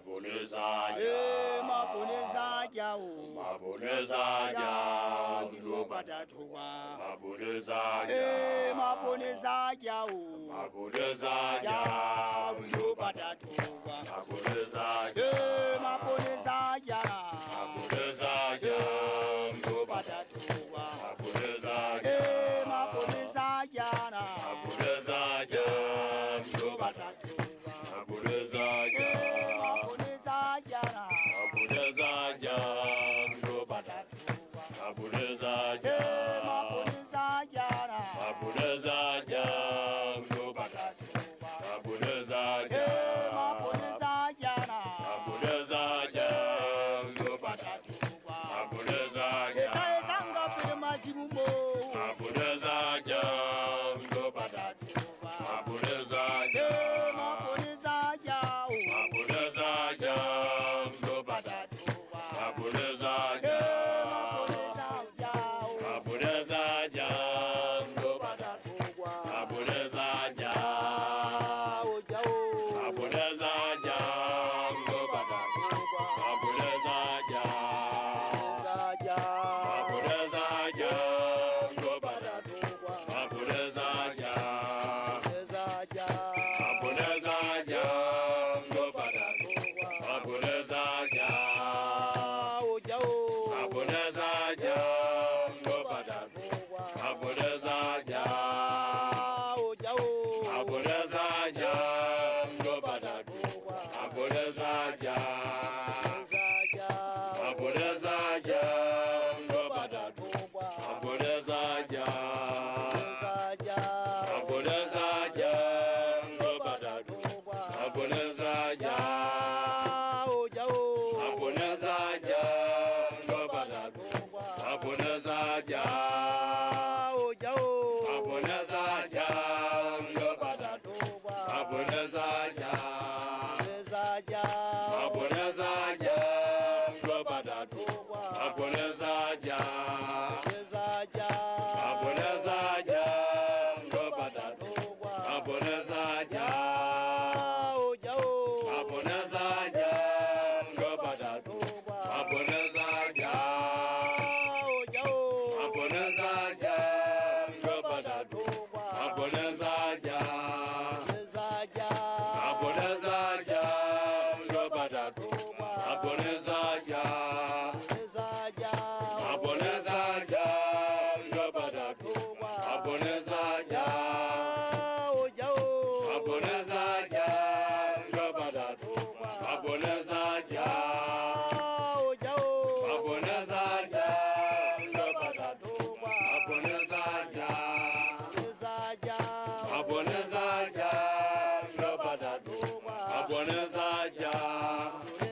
Mabonezaja, Mabonezaja, Mabonezaja, Mjo patatuwa. Mabonezaja, Mabonezaja, Mabonezaja, Mjo patatuwa. Mabonezaja, Mabonezaja, Mabonezaja, Mjo patatuwa. Mabonezaja, Mabonezaja, Mabonezaja, Mjo patatuwa. Mabonezaja, Mabonezaja, Mabonezaja, Mjo patatuwa. Mabonezaja, Mabonezaja, Mabonezaja, Mjo patatuwa. Mabonezaja, Mabonezaja, Mabonezaja, Mjo patatuwa. Mabonezaja, Ezanga pele mazimumo. Mabonezaja, Mjo patatuwa. Mabonezaja, Mabonezaja, Mabonezaja, Mjo patatuwa. Mabonezaja, Mabonezaja, Mabonezaja, Mjo patatuwa. Mabonezaja, Ojao. Mabonezaja, Mabonezaja, Zaja. Mabonezaja, Patatuwa. Mabonezaja, Zaja. Mabonezaja, Patatuwa. Mabonezaja, Ojao. Mabonezaja, Patatuwa. Mabonezaja, Ojao. Mabonezaja, Patatuwa. Mabonezaja, Zaja. Mabonezaja, Patatuwa. Mabonezaja, Zaja. Mabonezaja, Patatuwa. Mabonezaja, Ojao. Mabonezaja, Patatuwa. Mabonezaja, Ojao. Mabonezaja, Patatuwa. Mabonezaja, Zaja.